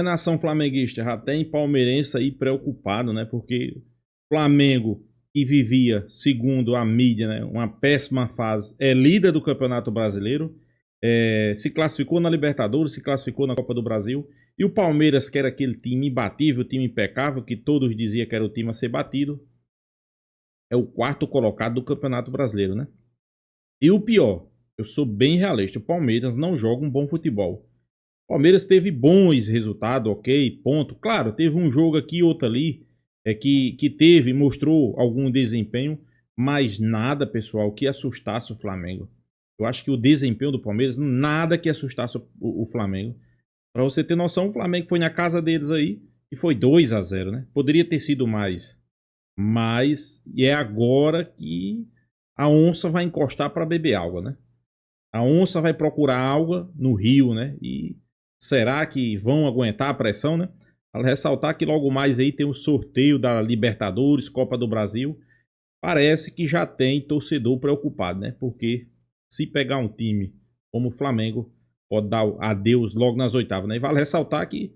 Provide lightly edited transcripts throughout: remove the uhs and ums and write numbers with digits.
Nação flamenguista, já tem palmeirense aí preocupado, né? Porque Flamengo, que vivia, segundo a mídia, né, uma péssima fase, é líder do Campeonato Brasileiro, se classificou na Libertadores, se classificou na Copa do Brasil, e o Palmeiras, que era aquele time imbatível, time impecável, que todos diziam que era o time a ser batido, é o quarto colocado do Campeonato Brasileiro, né? E o pior, eu sou bem realista, o Palmeiras não joga um bom futebol. O Palmeiras teve bons resultados, ok, ponto. Claro, teve um jogo aqui e outro ali, que mostrou algum desempenho, mas nada, pessoal, que assustasse o Flamengo. Eu acho que o desempenho do Palmeiras, nada que assustasse o Flamengo. Para você ter noção, o Flamengo foi na casa deles aí e foi 2-0, né? Poderia ter sido mais. Mas é agora que a onça vai encostar para beber água, né? A onça vai procurar água no rio, né? E será que vão aguentar a pressão, né? Vale ressaltar que logo mais aí tem o sorteio da Libertadores, Copa do Brasil. Parece que já tem torcedor preocupado, né? Porque se pegar um time como o Flamengo, pode dar adeus logo nas oitavas, né? E vale ressaltar que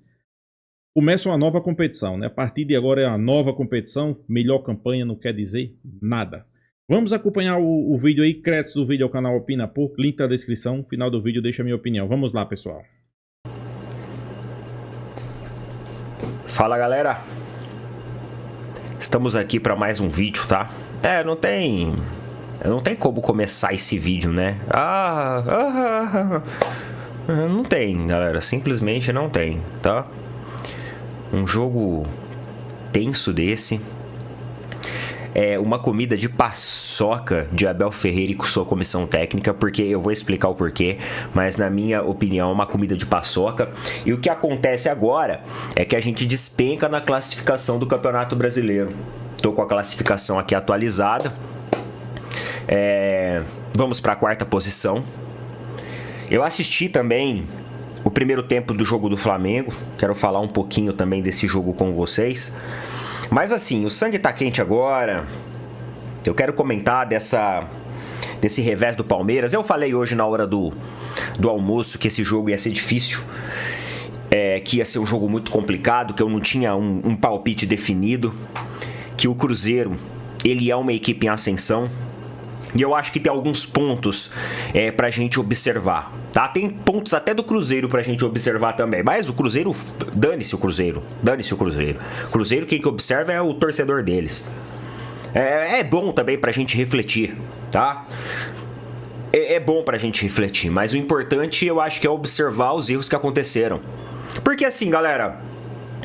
começa uma nova competição, né? A partir de agora é uma nova competição, melhor campanha não quer dizer nada. Vamos acompanhar o vídeo aí, créditos do vídeo ao canal Opina Pouco, link na descrição, no final do vídeo deixa a minha opinião. Vamos lá, pessoal. Fala, galera. Estamos aqui para mais um vídeo, tá? Não tem como começar esse vídeo, né? Não tem, galera, simplesmente não tem, tá? Um jogo tenso desse. Uma comida de paçoca de Abel Ferreira e com sua comissão técnica, porque eu vou explicar o porquê, mas na minha opinião é uma comida de paçoca. E o que acontece agora é que a gente despenca na classificação do Campeonato Brasileiro. Tô com a classificação aqui atualizada. Vamos para a quarta posição. Eu assisti também o primeiro tempo do jogo do Flamengo. Quero falar um pouquinho também desse jogo com vocês. Mas assim, o sangue tá quente agora. Eu quero comentar desse revés do Palmeiras. Eu falei hoje na hora do almoço que esse jogo ia ser difícil. Que ia ser um jogo muito complicado, que eu não tinha um palpite definido. Que o Cruzeiro, ele é uma equipe em ascensão. E eu acho que tem alguns pontos pra gente observar, tá? Tem pontos até do Cruzeiro pra gente observar também. Mas o Cruzeiro, dane-se o Cruzeiro. Dane-se o Cruzeiro. Cruzeiro, quem que observa é o torcedor deles. É bom também pra gente refletir, tá? É bom pra gente refletir. Mas o importante, eu acho que é observar os erros que aconteceram. Porque assim, galera,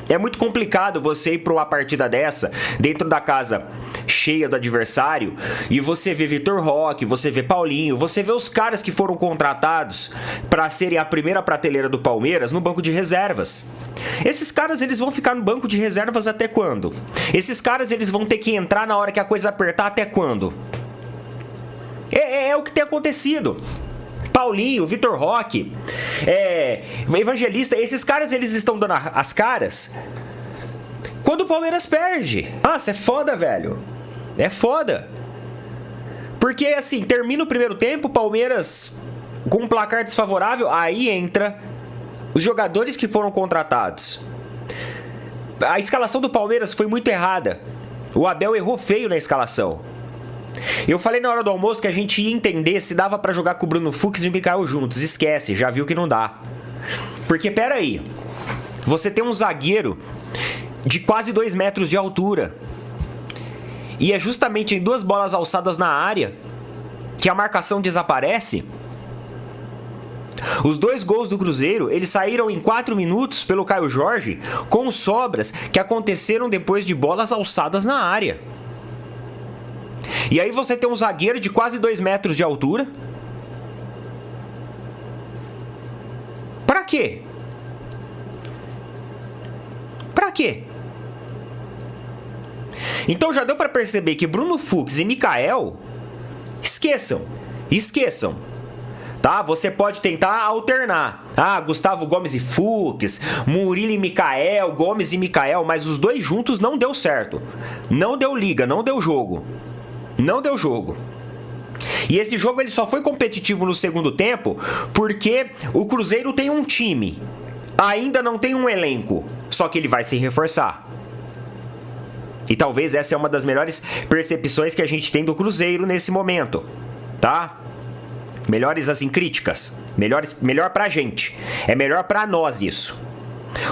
é muito complicado você ir pra uma partida dessa, dentro da casa cheia do adversário, e você vê Vitor Roque, você vê Paulinho, você vê os caras que foram contratados para serem a primeira prateleira do Palmeiras no banco de reservas. Esses caras, eles vão ficar no banco de reservas até quando? Esses caras, eles vão ter que entrar na hora que a coisa apertar até quando? É o que tem acontecido. Paulinho, Vitor Roque, Evangelista, esses caras, eles estão dando as caras quando o Palmeiras perde. Nossa, é foda, velho. É foda. Porque, assim, termina o primeiro tempo, o Palmeiras com um placar desfavorável, aí entra os jogadores que foram contratados. A escalação do Palmeiras foi muito errada. O Abel errou feio na escalação. Eu falei na hora do almoço que a gente ia entender se dava pra jogar com o Bruno Fux e o Mikael juntos. Esquece, já viu que não dá. Porque, pera aí, você tem um zagueiro de quase 2 metros de altura. E é justamente em 2 bolas alçadas na área que a marcação desaparece. Os 2 gols do Cruzeiro, eles saíram em 4 minutos pelo Caio Jorge, com sobras que aconteceram depois de bolas alçadas na área. E aí você tem um zagueiro de quase 2 metros de altura. Pra quê? Pra quê? Então já deu pra perceber que Bruno Fux e Mikael, esqueçam, tá? Você pode tentar alternar. Gustavo Gomes e Fux, Murilo e Mikael, Gomes e Mikael, mas os 2 juntos não deu certo. Não deu liga, não deu jogo. Não deu jogo. E esse jogo ele só foi competitivo no segundo tempo porque o Cruzeiro tem um time ainda não tem um elenco, só que ele vai se reforçar. E talvez essa é uma das melhores percepções que a gente tem do Cruzeiro nesse momento, tá? Melhores, assim, críticas. Melhor pra gente. É melhor pra nós isso.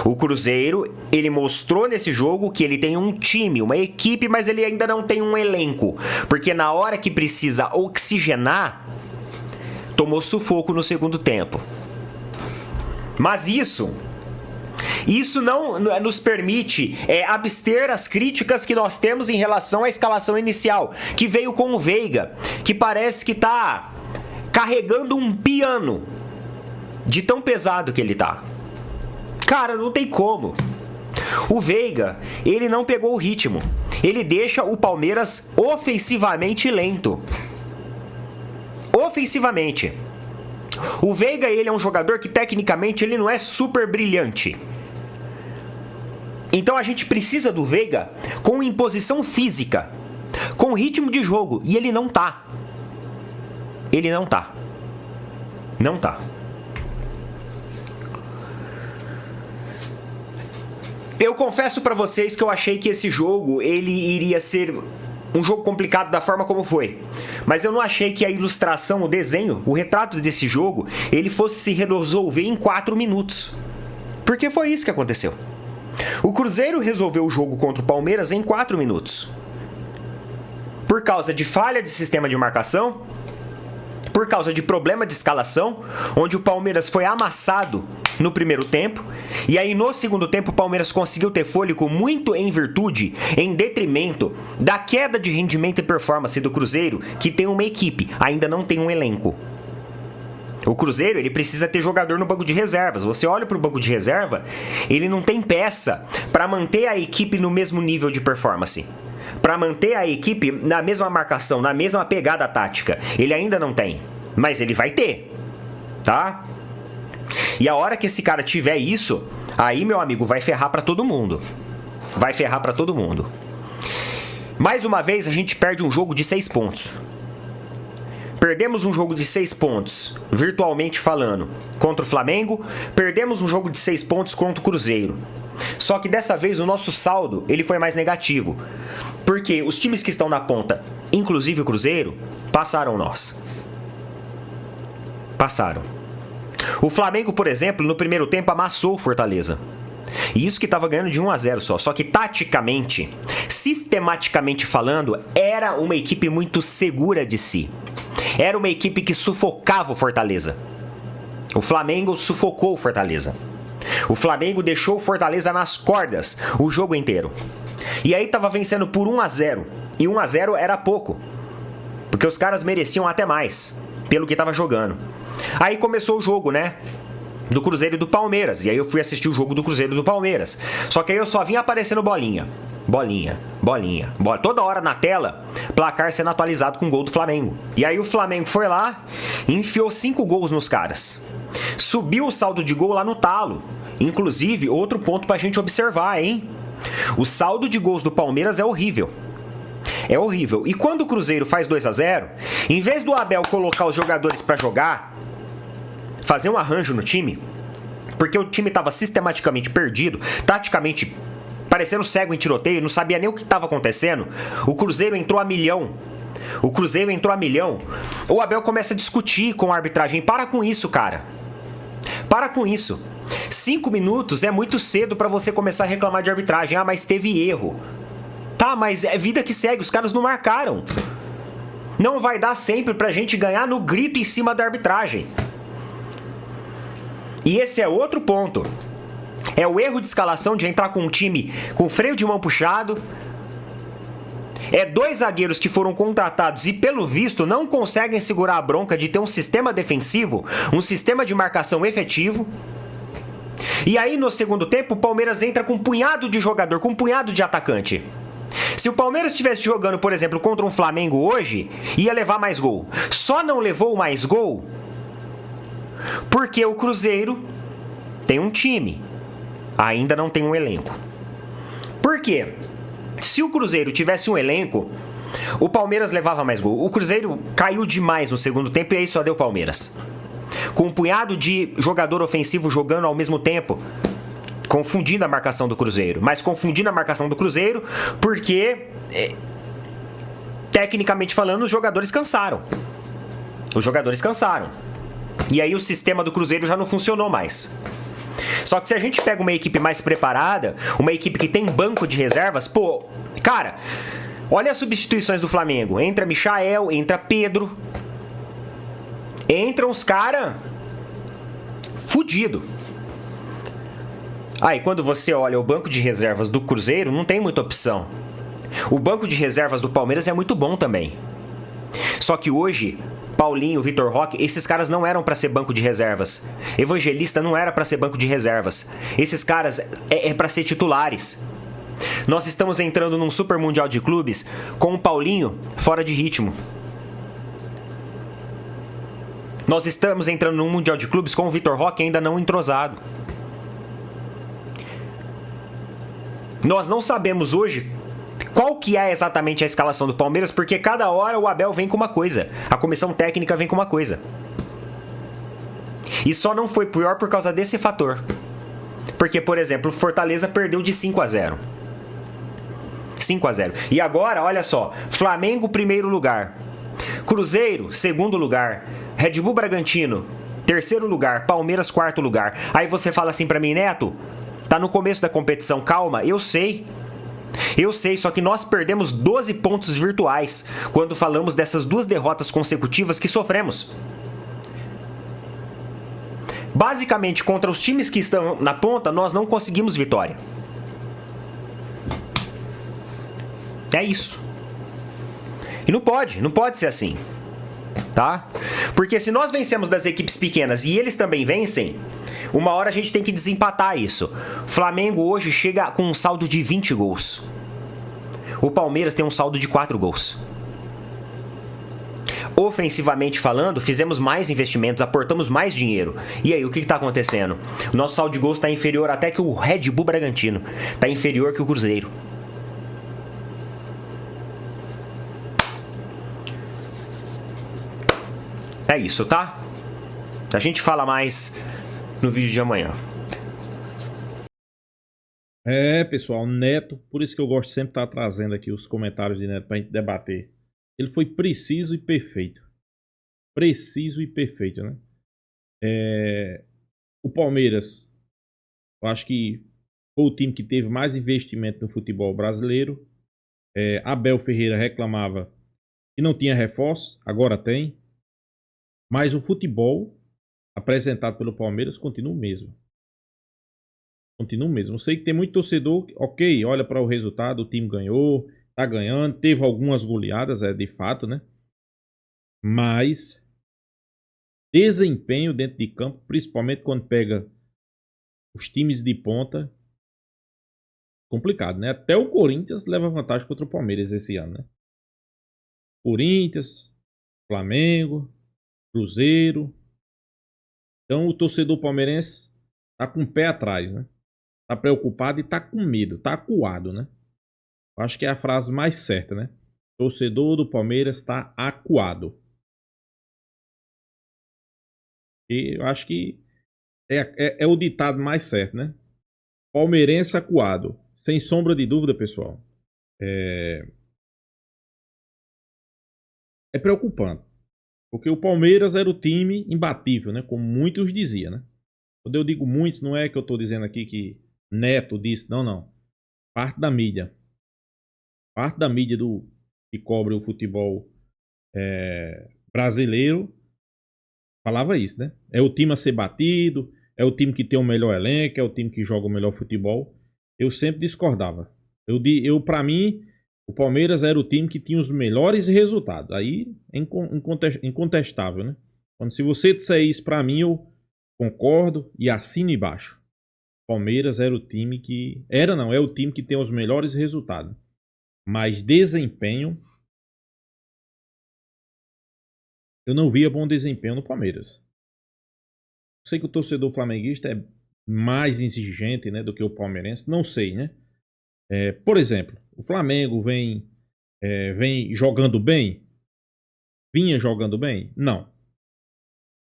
O Cruzeiro, ele mostrou nesse jogo que ele tem um time, uma equipe, mas ele ainda não tem um elenco. Porque na hora que precisa oxigenar, tomou sufoco no segundo tempo. Mas isso não nos permite abster as críticas que nós temos em relação à escalação inicial, que veio com o Veiga, que parece que tá carregando um piano de tão pesado que ele tá. Cara, não tem como. O Veiga, ele não pegou o ritmo. Ele deixa o Palmeiras ofensivamente lento. Ofensivamente. O Veiga, ele é um jogador que tecnicamente ele não é super brilhante. Então a gente precisa do Veiga com imposição física, com ritmo de jogo, e ele não tá. Ele não tá. Não tá. Eu confesso pra vocês que eu achei que esse jogo ele iria ser um jogo complicado da forma como foi. Mas eu não achei que a ilustração, o desenho, o retrato desse jogo, ele fosse se resolver em 4 minutos. Porque foi isso que aconteceu. O Cruzeiro resolveu o jogo contra o Palmeiras em 4 minutos. Por causa de falha de sistema de marcação, por causa de problema de escalação, onde o Palmeiras foi amassado no primeiro tempo, e aí no segundo tempo o Palmeiras conseguiu ter fôlego muito em virtude, em detrimento da queda de rendimento e performance do Cruzeiro, que tem uma equipe, ainda não tem um elenco. O Cruzeiro, ele precisa ter jogador no banco de reservas. Você olha para o banco de reserva, ele não tem peça para manter a equipe no mesmo nível de performance. Para manter a equipe na mesma marcação, na mesma pegada tática. Ele ainda não tem, mas ele vai ter, tá? E a hora que esse cara tiver isso, aí, meu amigo, vai ferrar para todo mundo. Vai ferrar para todo mundo. Mais uma vez, a gente perde um jogo de 6 pontos. Perdemos um jogo de 6 pontos, virtualmente falando, contra o Flamengo. Perdemos um jogo de 6 pontos contra o Cruzeiro. Só que dessa vez o nosso saldo ele foi mais negativo. Porque os times que estão na ponta, inclusive o Cruzeiro, passaram nós. Passaram. O Flamengo, por exemplo, no primeiro tempo amassou o Fortaleza. E isso que estava ganhando de 1-0 só. Só que taticamente, sistematicamente falando, era uma equipe muito segura de si. Era uma equipe que sufocava o Fortaleza. O Flamengo sufocou o Fortaleza. O Flamengo deixou o Fortaleza nas cordas o jogo inteiro. E aí tava vencendo por 1-0. E 1-0 era pouco. Porque os caras mereciam até mais, pelo que tava jogando. Aí começou o jogo, né? Do Cruzeiro e do Palmeiras. E aí eu fui assistir o jogo do Cruzeiro e do Palmeiras. Só que aí eu só vinha aparecendo bolinha. Bolinha. Toda hora na tela, placar sendo atualizado com gol do Flamengo. E aí o Flamengo foi lá e enfiou 5 gols nos caras. Subiu o saldo de gol lá no talo. Inclusive, outro ponto pra gente observar, hein? O saldo de gols do Palmeiras é horrível. É horrível. E quando o Cruzeiro faz 2-0, em vez do Abel colocar os jogadores pra jogar, fazer um arranjo no time, porque o time tava sistematicamente perdido, taticamente parecendo cego em tiroteio, não sabia nem o que estava acontecendo. O Cruzeiro entrou a milhão. O Abel começa a discutir com a arbitragem. Para com isso, cara. Para com isso. 5 minutos é muito cedo para você começar a reclamar de arbitragem. Ah, mas teve erro. Tá, mas é vida que segue. Os caras não marcaram. Não vai dar sempre pra gente ganhar no grito em cima da arbitragem. E esse é outro ponto. É o erro de escalação de entrar com um time com freio de mão puxado. É 2 zagueiros que foram contratados e, pelo visto, não conseguem segurar a bronca de ter um sistema defensivo, um sistema de marcação efetivo. E aí, no segundo tempo, o Palmeiras entra com um punhado de jogador, com um punhado de atacante. Se o Palmeiras estivesse jogando, por exemplo, contra um Flamengo hoje, ia levar mais gol. Só não levou mais gol porque o Cruzeiro tem um time. Ainda não tem um elenco. Por quê? Se o Cruzeiro tivesse um elenco, o Palmeiras levava mais gol. O Cruzeiro caiu demais no segundo tempo e aí só deu Palmeiras. com um punhado de jogador ofensivo jogando ao mesmo tempo, confundindo a marcação do Cruzeiro. Mas confundindo a marcação do Cruzeiro porque, tecnicamente falando, os jogadores cansaram. Os jogadores cansaram. E aí o sistema do Cruzeiro já não funcionou mais. Só que se a gente pega uma equipe mais preparada, uma equipe que tem banco de reservas, pô, cara, olha as substituições do Flamengo. Entra Michael, entra Pedro. Entram os caras fudido. Aí quando você olha o banco de reservas do Cruzeiro, não tem muita opção. O banco de reservas do Palmeiras é muito bom também. Só que hoje, Paulinho, Vitor Roque, esses caras não eram pra ser banco de reservas. Evangelista não era pra ser banco de reservas. Esses caras é pra ser titulares. Nós estamos entrando num Super Mundial de Clubes com o Paulinho fora de ritmo. Nós estamos entrando num Mundial de Clubes com o Vitor Roque ainda não entrosado. Nós não sabemos hoje qual que é exatamente a escalação do Palmeiras, porque cada hora o Abel vem com uma coisa, a comissão técnica vem com uma coisa. E só não foi pior por causa desse fator. Porque, por exemplo, o Fortaleza perdeu de 5-0. 5-0. E agora, olha só, Flamengo, primeiro lugar. Cruzeiro, segundo lugar. Red Bull Bragantino, terceiro lugar. Palmeiras, quarto lugar. Aí você fala assim pra mim, Neto, tá no começo da competição, calma, eu sei, só que nós perdemos 12 pontos virtuais quando falamos dessas duas derrotas consecutivas que sofremos. Basicamente, contra os times que estão na ponta, nós não conseguimos vitória. É isso. E não pode ser assim. Tá? Porque se nós vencemos das equipes pequenas e eles também vencem, uma hora a gente tem que desempatar isso. Flamengo hoje chega com um saldo de 20 gols. O Palmeiras tem um saldo de 4 gols. Ofensivamente falando, fizemos mais investimentos, aportamos mais dinheiro. E aí, o que está acontecendo? O nosso saldo de gols está inferior até que o Red Bull Bragantino. Está inferior que o Cruzeiro. É isso, tá? A gente fala mais no vídeo de amanhã. Pessoal, Neto, por isso que eu gosto sempre de estar trazendo aqui os comentários de Neto pra gente debater. Ele foi preciso e perfeito. Preciso e perfeito, né? O Palmeiras, eu acho que foi o time que teve mais investimento no futebol brasileiro. Abel Ferreira reclamava que não tinha reforço, agora tem. Mas o futebol apresentado pelo Palmeiras continua o mesmo. Continua o mesmo. Eu sei que tem muito torcedor, ok, olha para o resultado, o time ganhou, tá ganhando, teve algumas goleadas, de fato, né? Mas desempenho dentro de campo, principalmente quando pega os times de ponta, complicado, né? Até o Corinthians leva vantagem contra o Palmeiras esse ano, né? Corinthians, Flamengo, Cruzeiro. Então o torcedor palmeirense tá com o pé atrás, né? Tá preocupado e tá com medo, tá acuado, né? Eu acho que é a frase mais certa, né? O torcedor do Palmeiras tá acuado. E eu acho que é o ditado mais certo, né? Palmeirense acuado. Sem sombra de dúvida, pessoal. É preocupante. Porque o Palmeiras era o time imbatível, né? Como muitos diziam, né? Quando eu digo muitos, não é que eu estou dizendo aqui que Neto disse, não. Parte da mídia. Parte da mídia que cobre o futebol brasileiro falava isso, né? É o time a ser batido, é o time que tem o melhor elenco, é o time que joga o melhor futebol. Eu sempre discordava. Para mim, o Palmeiras era o time que tinha os melhores resultados. Aí é incontestável, né? Quando se você disser isso para mim, eu concordo e assino embaixo. Palmeiras era o time que... é o time que tem os melhores resultados. Mas desempenho... eu não via bom desempenho no Palmeiras. Eu sei que o torcedor flamenguista é mais exigente, né, do que o palmeirense. Não sei, né? Por exemplo, o Flamengo vem jogando bem? Vinha jogando bem? Não.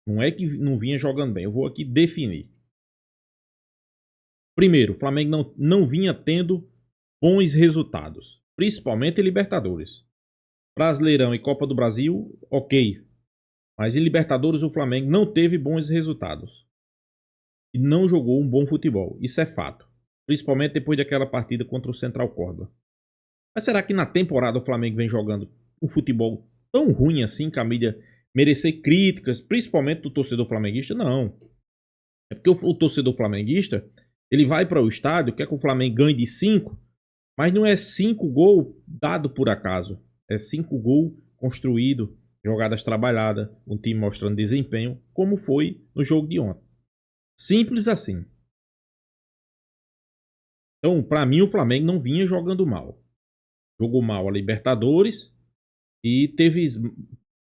Não é que não vinha jogando bem. Eu vou aqui definir. Primeiro, o Flamengo não vinha tendo bons resultados, principalmente em Libertadores. Brasileirão e Copa do Brasil, ok. Mas em Libertadores o Flamengo não teve bons resultados. E não jogou um bom futebol. Isso é fato. Principalmente depois daquela partida contra o Central Córdoba. Mas será que na temporada o Flamengo vem jogando um futebol tão ruim assim que a mídia merecer críticas, principalmente do torcedor flamenguista? Não. É porque o torcedor flamenguista, ele vai para o estádio, quer que o Flamengo ganhe de 5, mas não é 5 gols dado por acaso. É 5 gols construído, jogadas trabalhadas, um time mostrando desempenho, como foi no jogo de ontem. Simples assim. Então, para mim, o Flamengo não vinha jogando mal. Jogou mal a Libertadores e teve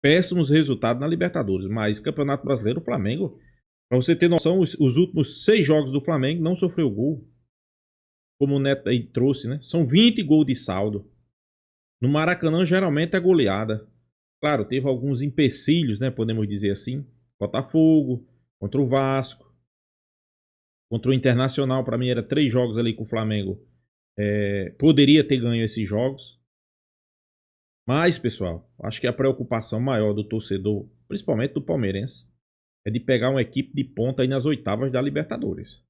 péssimos resultados na Libertadores. Mas Campeonato Brasileiro, o Flamengo, para você ter noção, os últimos 6 jogos do Flamengo não sofreu gol. Como o Neto aí trouxe, né? São 20 gols de saldo. No Maracanã, geralmente é goleada. Claro, teve alguns empecilhos, né? Podemos dizer assim. Botafogo, contra o Vasco. Contra o Internacional, para mim, era 3 jogos ali com o Flamengo. Poderia ter ganho esses jogos. Mas, pessoal, acho que a preocupação maior do torcedor, principalmente do palmeirense, é de pegar uma equipe de ponta aí nas oitavas da Libertadores.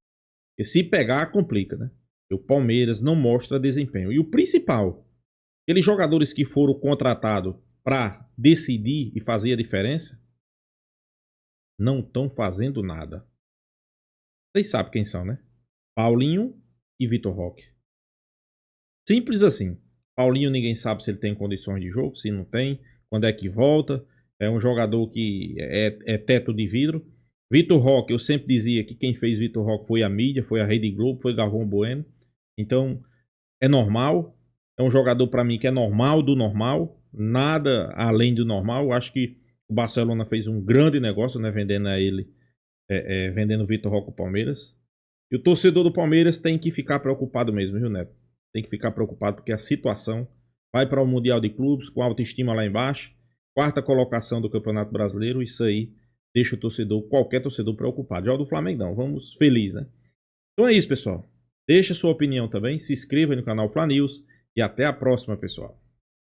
E se pegar, complica, né? O Palmeiras não mostra desempenho. E o principal, aqueles jogadores que foram contratados para decidir e fazer a diferença, não estão fazendo nada. Vocês sabem quem são, né? Paulinho e Vitor Roque. Simples assim. Paulinho ninguém sabe se ele tem condições de jogo, se não tem, quando é que volta. É um jogador que é teto de vidro. Vitor Roque, eu sempre dizia que quem fez Vitor Roque foi a mídia, foi a Rede Globo, foi Galvão Bueno. Então, é normal. É um jogador para mim que é normal do normal. Nada além do normal. Eu acho que o Barcelona fez um grande negócio, né? Vendendo a ele, vendendo o Vitor Roque ao Palmeiras. E o torcedor do Palmeiras tem que ficar preocupado mesmo, viu, Neto? Tem que ficar preocupado porque a situação vai para o Mundial de Clubes com a autoestima lá embaixo. 4ª colocação do Campeonato Brasileiro. Isso aí deixa o torcedor, qualquer torcedor, preocupado. Já o do Flamengo não. Vamos feliz, né? Então é isso, pessoal. Deixa sua opinião também. Se inscreva no canal Fla News. E até a próxima, pessoal.